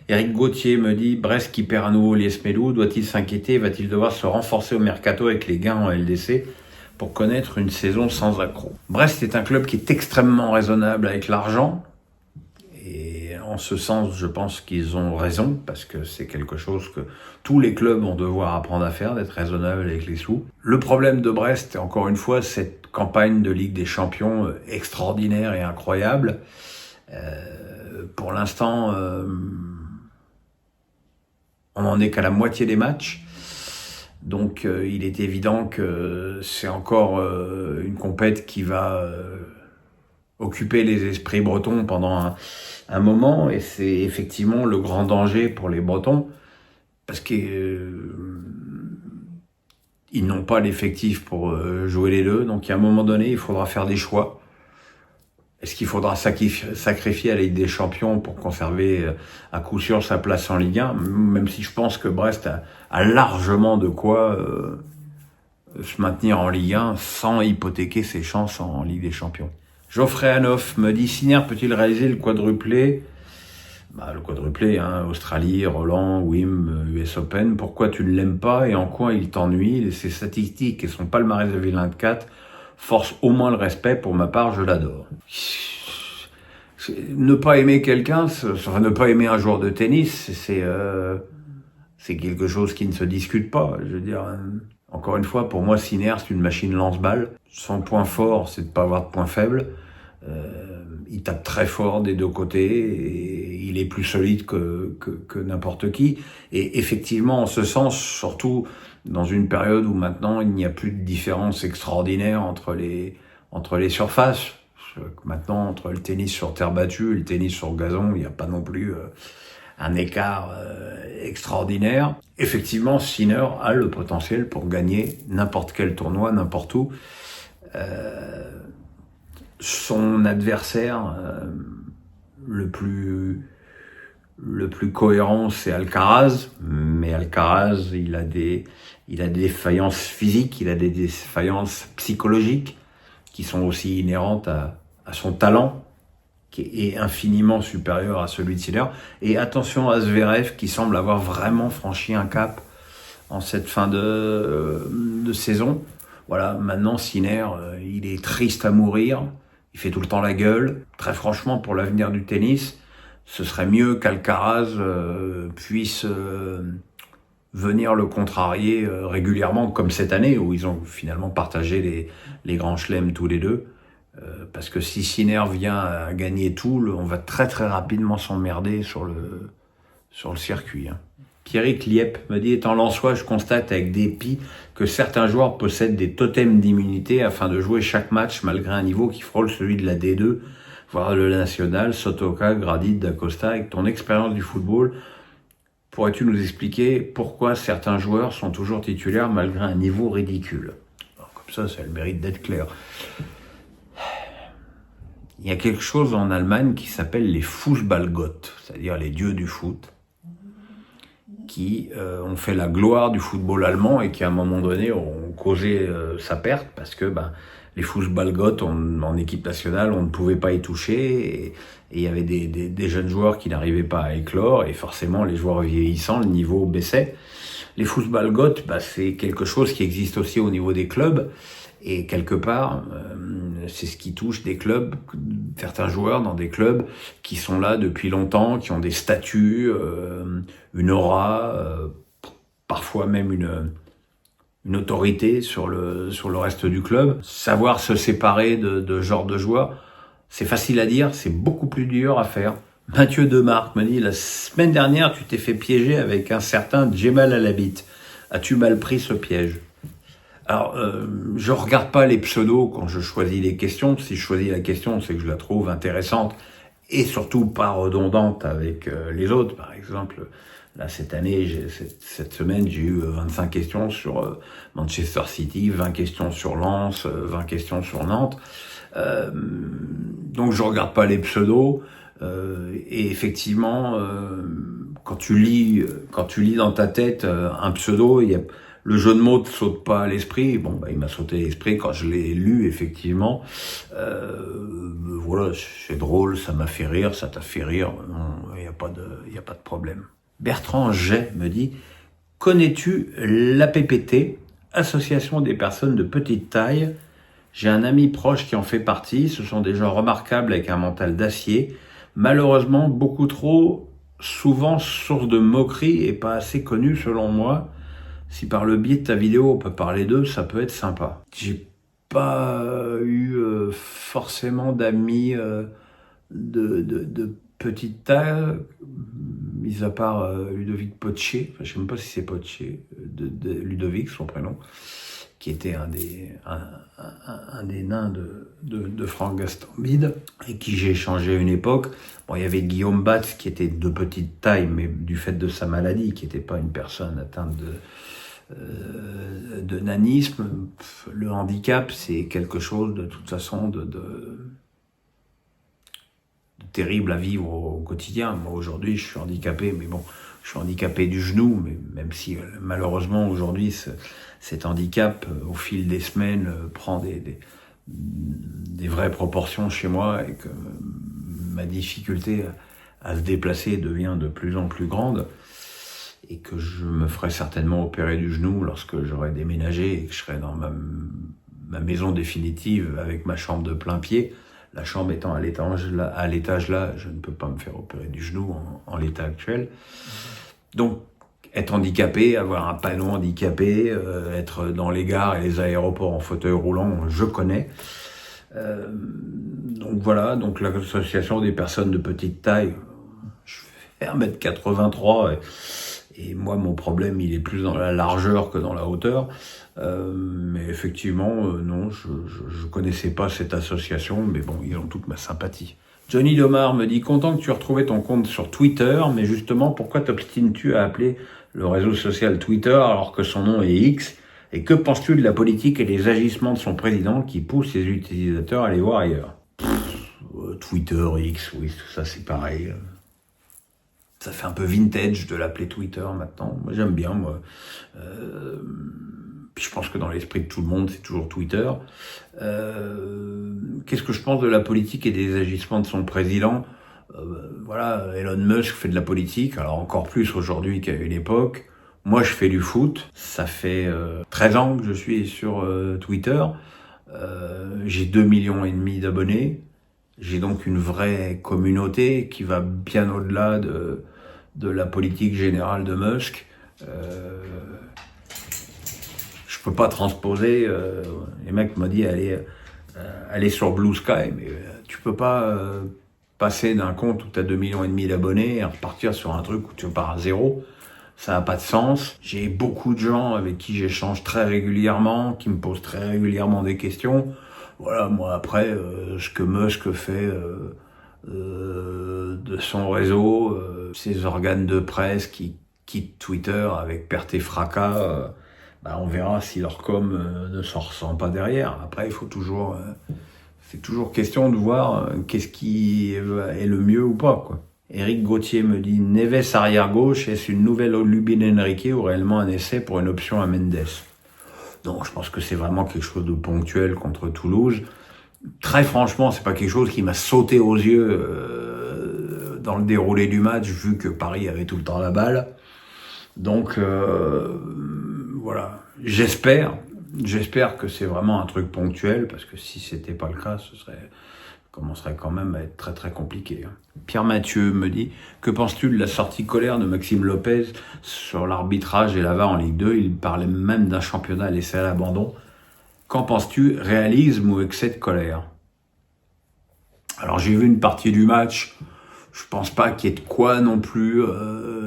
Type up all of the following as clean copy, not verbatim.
Éric Gauthier me dit, Brest qui perd à nouveau Liesmelou, doit-il s'inquiéter? Va-t-il devoir se renforcer au mercato avec les gains en LDC pour connaître une saison sans accroc? Brest est un club qui est extrêmement raisonnable avec l'argent. Et en ce sens, je pense qu'ils ont raison, parce que c'est quelque chose que tous les clubs vont devoir apprendre à faire, d'être raisonnable avec les sous. Le problème de Brest, encore une fois, cette campagne de Ligue des Champions extraordinaire et incroyable. Pour l'instant, on n'en est qu'à la moitié des matchs. Donc il est évident que c'est encore une compète qui va occuper les esprits bretons pendant un moment, et c'est effectivement le grand danger pour les Bretons, parce qu'ils n'ont pas l'effectif pour jouer les deux, donc à un moment donné, il faudra faire des choix. Est-ce qu'il faudra sacrifier à la Ligue des Champions pour conserver à coup sûr sa place en Ligue 1, même si je pense que Brest a largement de quoi se maintenir en Ligue 1 sans hypothéquer ses chances en Ligue des Champions. Geoffrey Hanoff me dit, Sinner peut-il réaliser le quadruplé? Le quadruplé, Australie, Roland, Wim, US Open. Pourquoi tu ne l'aimes pas et en quoi il t'ennuie? Ses statistiques et son palmarès de 2024 forcent au moins le respect. Pour ma part, je l'adore. Ne pas aimer quelqu'un, ne pas aimer un joueur de tennis, c'est quelque chose qui ne se discute pas. Je veux dire, encore une fois, pour moi, Sinner, c'est une machine lance-balle. Son point fort, c'est de pas avoir de point faible. Il tape très fort des deux côtés et il est plus solide que n'importe qui. Et effectivement, en ce sens, surtout dans une période où maintenant il n'y a plus de différence extraordinaire entre les surfaces. Maintenant, entre le tennis sur terre battue et le tennis sur gazon, il n'y a pas non plus un écart extraordinaire. Effectivement, Sinner a le potentiel pour gagner n'importe quel tournoi, n'importe où. Son adversaire le plus cohérent, c'est Alcaraz, mais Alcaraz, il a des défaillances physiques, il a des défaillances psychologiques qui sont aussi inhérentes à son talent, qui est infiniment supérieur à celui de Sinner. Et attention à Zverev, qui semble avoir vraiment franchi un cap en cette fin de saison. Voilà, maintenant Sinner, il est triste à mourir. Il fait tout le temps la gueule. Très franchement, pour l'avenir du tennis, ce serait mieux qu'Alcaraz puisse venir le contrarier régulièrement, comme cette année, où ils ont finalement partagé les grands chelems tous les deux. Parce que si Sinner vient à gagner Toul, on va très très rapidement s'emmerder sur le circuit. Pierrick Liep me dit, étant lensois, je constate avec dépit que certains joueurs possèdent des totems d'immunité afin de jouer chaque match malgré un niveau qui frôle celui de la D2, voire le national. Sotoka, Gradit, Dacosta. Avec ton expérience du football, pourrais-tu nous expliquer pourquoi certains joueurs sont toujours titulaires malgré un niveau ridicule? Alors, comme ça a le mérite d'être clair. Il y a quelque chose en Allemagne qui s'appelle les Fußballgott, c'est-à-dire les dieux du foot, qui ont fait la gloire du football allemand et qui, à un moment donné, ont causé sa perte parce que les Fußballgott en équipe nationale, on ne pouvait pas y toucher et il y avait des jeunes joueurs qui n'arrivaient pas à éclore et forcément, les joueurs vieillissants, le niveau baissait. Les Fußballgott, c'est quelque chose qui existe aussi au niveau des clubs et quelque part, c'est ce qui touche des clubs, certains joueurs dans des clubs qui sont là depuis longtemps, qui ont des statuts, une aura, parfois même une autorité sur le reste du club. Savoir se séparer de ce genre de joueurs, c'est facile à dire, c'est beaucoup plus dur à faire. Mathieu Demarque me dit, la semaine dernière, tu t'es fait piéger avec un certain Djemal Alabit. As-tu mal pris ce piège? Alors, je regarde pas les pseudos quand je choisis les questions. Si je choisis la question, c'est que je la trouve intéressante et surtout pas redondante avec les autres. Par exemple, là, cette année, cette semaine, j'ai eu 25 questions sur Manchester City, 20 questions sur Lens, 20 questions sur Nantes. Donc, je regarde pas les pseudos. Et effectivement, quand tu lis dans ta tête un pseudo, le jeu de mots ne saute pas à l'esprit. Il m'a sauté à l'esprit quand je l'ai lu, effectivement. Voilà, c'est drôle, ça m'a fait rire, ça t'a fait rire. Il n'y a y a pas de problème. Bertrand Jay me dit, connais-tu l'APPT, Association des personnes de petite taille? J'ai un ami proche qui en fait partie. Ce sont des gens remarquables avec un mental d'acier. Malheureusement, beaucoup trop souvent source de moquerie et pas assez connus selon moi. Si par le biais de ta vidéo on peut parler d'eux, ça peut être sympa. J'ai pas eu forcément d'amis de petite taille, mis à part Ludovic Pochet, enfin, je sais même pas si c'est Pochet, de Ludovic, son prénom, qui était un des nains de Franck Gastambide, et qui j'ai échangé à une époque. Bon, il y avait Guillaume Batz, qui était de petite taille, mais du fait de sa maladie, qui n'était pas une personne atteinte de nanisme. Le handicap, c'est quelque chose de toute façon de terrible à vivre au quotidien. Moi aujourd'hui je suis handicapé, mais bon, je suis handicapé du genou, mais même si malheureusement aujourd'hui cet handicap au fil des semaines prend des vraies proportions chez moi, et que ma difficulté à se déplacer devient de plus en plus grande, et que je me ferai certainement opérer du genou lorsque j'aurai déménagé et que je serai dans ma maison définitive avec ma chambre de plein pied. La chambre étant à l'étage là, je ne peux pas me faire opérer du genou en l'état actuel. Donc, être handicapé, avoir un panneau handicapé, être dans les gares et les aéroports en fauteuil roulant, je connais. Donc voilà, donc l'association des personnes de petite taille, je fais 1m83 et moi mon problème il est plus dans la largeur que dans la hauteur. Mais effectivement, non, je connaissais pas cette association, mais bon, ils ont toute ma sympathie. Johnny Domar me dit, content que tu aies retrouvé ton compte sur Twitter, mais justement, pourquoi t'obstines-tu à appeler le réseau social Twitter alors que son nom est X? Et que penses-tu de la politique et des agissements de son président qui pousse ses utilisateurs à aller voir ailleurs? Twitter, X, oui, tout ça c'est pareil. Ça fait un peu vintage de l'appeler Twitter maintenant. Moi j'aime bien, moi. Je pense que dans l'esprit de tout le monde, c'est toujours Twitter. Qu'est-ce que je pense de la politique et des agissements de son président? Voilà, Elon Musk fait de la politique, alors encore plus aujourd'hui qu'à une époque. Moi, je fais du foot. Ça fait 13 ans que je suis sur Twitter. J'ai 2,5 millions d'abonnés. J'ai donc une vraie communauté qui va bien au-delà de la politique générale de Musk. Je peux pas transposer. Les mecs m'ont dit allez sur Blue Sky, mais tu peux pas passer d'un compte où tu as 2,5 millions d'abonnés et repartir sur un truc où tu pars à zéro. Ça n'a pas de sens. J'ai beaucoup de gens avec qui j'échange très régulièrement, qui me posent très régulièrement des questions. Voilà, moi après, ce que Musk fait de son réseau, ses organes de presse qui quittent Twitter avec perte et fracas, on verra si leur com ne s'en ressent pas derrière. Après, il faut toujours... c'est toujours question de voir qu'est-ce qui est le mieux ou pas, quoi. Éric Gauthier me dit, Neves arrière-gauche, est-ce une nouvelle Lubin Enrique ou réellement un essai pour une option à Mendes? Non, je pense que c'est vraiment quelque chose de ponctuel contre Toulouse. Très franchement, c'est pas quelque chose qui m'a sauté aux yeux dans le déroulé du match, vu que Paris avait tout le temps la balle. Donc, voilà. J'espère que c'est vraiment un truc ponctuel, parce que si c'était pas le cas, commencerait quand même à être très très compliqué. Pierre Mathieu me dit, que penses-tu de la sortie colère de Maxime Lopez sur l'arbitrage et la VAR en Ligue 2? Il parlait même d'un championnat laissé à l'abandon. Qu'en penses-tu? Réalisme ou excès de colère? Alors j'ai vu une partie du match, je pense pas qu'il y ait de quoi non plus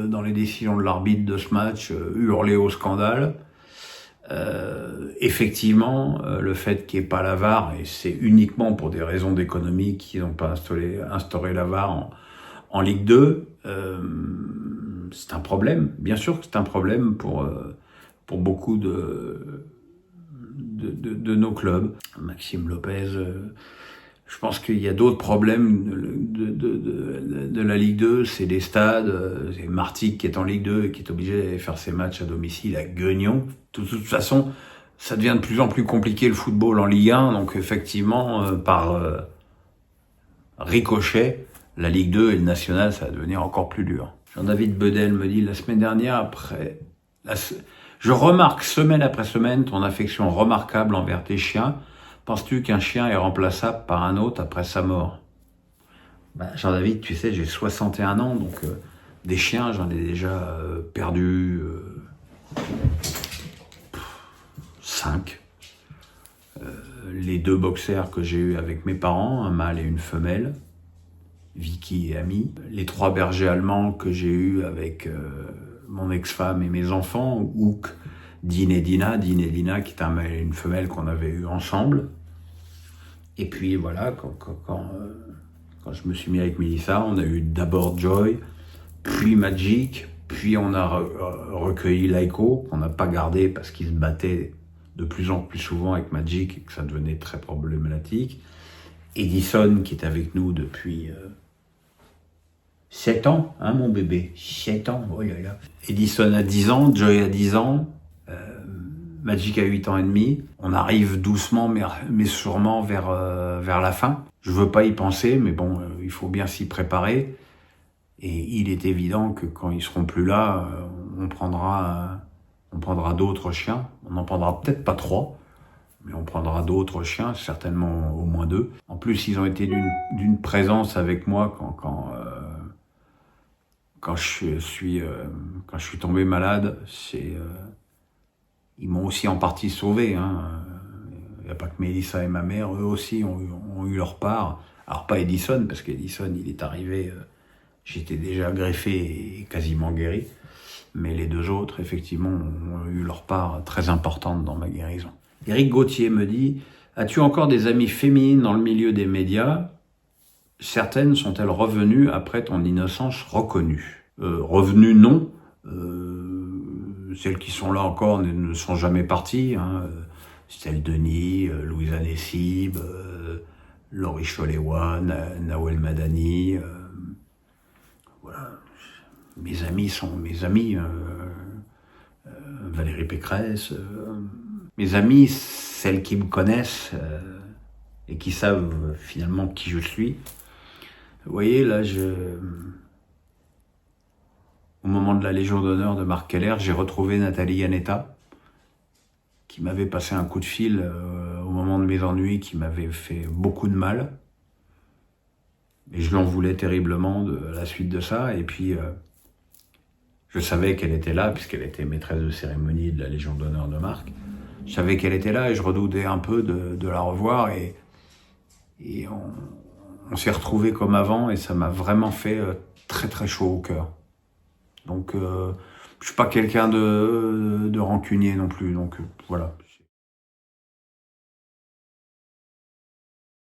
dans les décisions de l'arbitre de ce match hurler au scandale. Effectivement, le fait qu'il n'y ait pas la VAR, et c'est uniquement pour des raisons d'économie qu'ils n'ont pas instauré la VAR en Ligue 2, c'est un problème. Bien sûr que c'est un problème pour beaucoup de nos clubs. Maxime Lopez, je pense qu'il y a d'autres problèmes de la Ligue 2, c'est les stades, c'est Martigues qui est en Ligue 2 et qui est obligé d'aller faire ses matchs à domicile à Guignon. De toute façon, ça devient de plus en plus compliqué le football en Ligue 1, donc effectivement, par ricochet, La Ligue 2 et le National, ça va devenir encore plus dur. Jean-David Bedel me dit, la semaine dernière, je remarque semaine après semaine ton affection remarquable envers tes chiens. Penses-tu qu'un chien est remplaçable par un autre après sa mort? Jean-David, tu sais, j'ai 61 ans, donc des chiens, j'en ai déjà perdu 5. Les 2 boxers que j'ai eus avec mes parents, un mâle et une femelle, Vicky et Ami. Les 3 bergers allemands que j'ai eus avec mon ex-femme et mes enfants, Hook, Dean et Dina qui est un mâle et une femelle qu'on avait eu ensemble. Et puis voilà, quand je me suis mis avec Mélissa, on a eu d'abord Joy, puis Magic, puis on a recueilli Laiko, qu'on n'a pas gardé parce qu'il se battait de plus en plus souvent avec Magic et que ça devenait très problématique. Edison, qui est avec nous depuis 7 ans, hein mon bébé, 7 ans, oh là là. Edison a 10 ans, Joy a 10 ans, Magic a 8 ans et demi. On arrive doucement mais sûrement vers la fin. Je veux pas y penser, mais bon, il faut bien s'y préparer. Et il est évident que quand ils seront plus là, on prendra d'autres chiens. On n'en prendra peut-être pas 3, mais on prendra d'autres chiens, certainement au moins 2. En plus, ils ont été d'une présence avec moi quand je suis tombé malade. Ils m'ont aussi en partie sauvé. Il n'y a pas que Mélissa et ma mère, eux aussi ont eu leur part. Alors pas Edison, parce qu'Edison, il est arrivé, j'étais déjà greffé et quasiment guéri. Mais les 2 autres, effectivement, ont eu leur part très importante dans ma guérison. Éric Gauthier me dit, as-tu encore des amies féminines dans le milieu des médias? Certaines sont-elles revenues après ton innocence reconnue? Revenues, non. Celles qui sont là encore ne sont jamais parties. Stella Denis, Louisa Nessib, Laurie Choléwa, Nawel Madani. Voilà. Mes amis sont mes amis. Valérie Pécresse. Mes amis, celles qui me connaissent et qui savent finalement qui je suis. Vous voyez, là, au moment de la Légion d'honneur de Marc Keller, j'ai retrouvé Nathalie Yanetta, qui m'avait passé un coup de fil au moment de mes ennuis, qui m'avait fait beaucoup de mal. Et je lui en voulais terriblement de la suite de ça. Et puis, je savais qu'elle était là, puisqu'elle était maîtresse de cérémonie de la Légion d'honneur de Marc. Je savais qu'elle était là et je redoutais un peu de la revoir. Et on s'est retrouvés comme avant et ça m'a vraiment fait très très chaud au cœur. Donc, je suis pas quelqu'un de rancunier non plus. Donc, voilà.